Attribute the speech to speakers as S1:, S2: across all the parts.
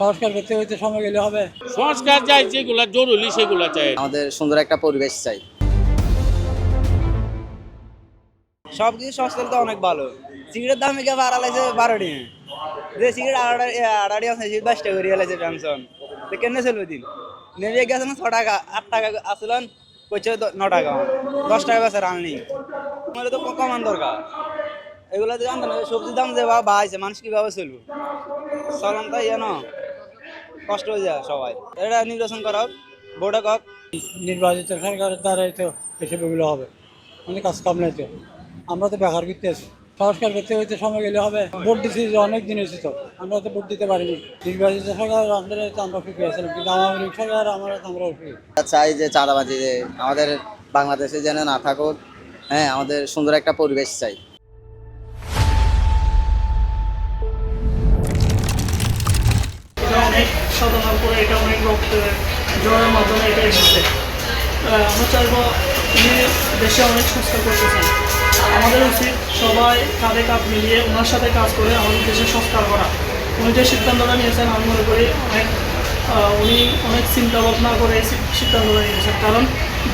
S1: সংস্কার করতে হইতে সময় গেলে হবে।
S2: সংস্কার চাই, যেগুলা জরুরি সেগুলা চাই।
S3: আমাদের সুন্দর একটা পরিবেশ চাই।
S4: সবকিছু সংস্কার তো অনেক ভালো। সিগারেটের দাম গিয়ে বাড়ালাইছে 12 যে সিগারেট আড়াড়ি আছে সে 22 টাকা করে লাইছে পেনশন। তো কেন চলবে দিন নেমে গেছে না 6 টাকা 8 টাকা আসলেন কইছে 9 টাকা 10 টাকা বেচা রানলি মানে তো কমান দরকার। এগুলা তো জানতেন সবজির দাম যে বাড়াইছে মানুষ কিভাবে চলবে চলন তাই জানো কষ্ট হয়ে যায় সবাই। এটা নির্বাচন করা হোক ভোটে হোক।
S1: নির্বাচিত সরকারের দ্বারাই তো এসব এগুলো হবে, অনেক কাজ কাম নাই তো। আমরা তো বেকার করতে আছি, সংস্কার করতে হইতে সময় গেলে হবে। ভোট দিচ্ছি যে অনেক দিন হয়েছে, তো আমরা তো ভোট দিতে পারিনি। নির্বাচিত সরকারের আন্ডারে তো আমরা ফিরে আসলাম, কিন্তু আওয়ামী লীগ সরকার আমরা ফিরে।
S3: চাই যে চাঁদাবাজি যে আমাদের বাংলাদেশে যেন না থাকুক। হ্যাঁ, আমাদের সুন্দর একটা পরিবেশ চাই।
S5: এটা অনেক সাধনার পরে এটা অনেক রক্তের জোরের মাধ্যমে এটা এসেছে। আমরা চাইবো উনি দেশে অনেক সংস্কার করতেছেন, আমাদের উচিত সবাই কাঁধে কাঁধ মিলিয়ে ওনার সাথে কাজ করে আমাদের দেশের সংস্কার করা। উনি যে সিদ্ধান্তটা নিয়েছেন আমি মনে করি উনি অনেক চিন্তা ভাবনা করে সিদ্ধান্তটা নিয়েছেন, কারণ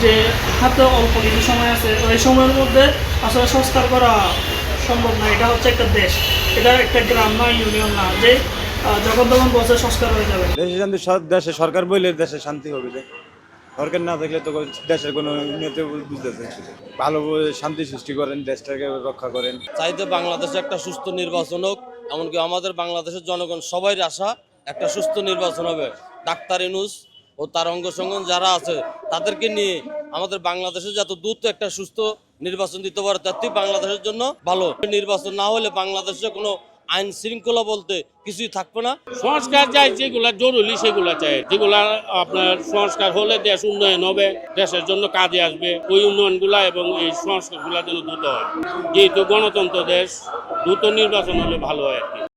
S5: যে হাতে অল্প কিছু সময় আছে ওই সময়ের মধ্যে আসলে সংস্কার করা সম্ভব না। এটা হচ্ছে একটা দেশ, এটা একটা গ্রাম না, ইউনিয়ন না যে যখন তখন বছর সংস্কার হয়ে যাবে।
S6: দেশে সরকার বইলে দেশে শান্তি হবে। সরকার না থাকলে তো দেশের কোনো উন্নতি বুঝতেছে ভালো শান্তি সৃষ্টি করেন, দেশটাকে রক্ষা করেন।
S2: চাইতে বাংলাদেশে একটা সুস্থ নির্বাচন হোক, এমনকি আমাদের বাংলাদেশের জনগণ সবাই আশা একটা সুস্থ নির্বাচন হবে। ডাক্তার ইউনূস ও তার অঙ্গসঙ্গন যারা আছে তাদেরকে নিয়ে আমাদের বাংলাদেশে যত দ্রুত একটা সুস্থ নির্বাচন দিতে পারে তাতেই বাংলাদেশের জন্য ভালো। নির্বাচন না হলে বাংলাদেশে কোনো আইন শৃঙ্খলা বলতে কিছুই থাকবে না। সংস্কার চাই, যেগুলা জরুরি সেগুলা চাই। যেগুলা আপনার সংস্কার হলে দেশ উন্নয়ন হবে, দেশের জন্য কাজে আসবে ওই উন্নয়নগুলা, এবং এই সংস্কারগুলা যেন দ্রুত হয়। যেহেতু গণতন্ত্র দেশ, দ্রুত নির্বাচন হলে ভালো হয় আর কি।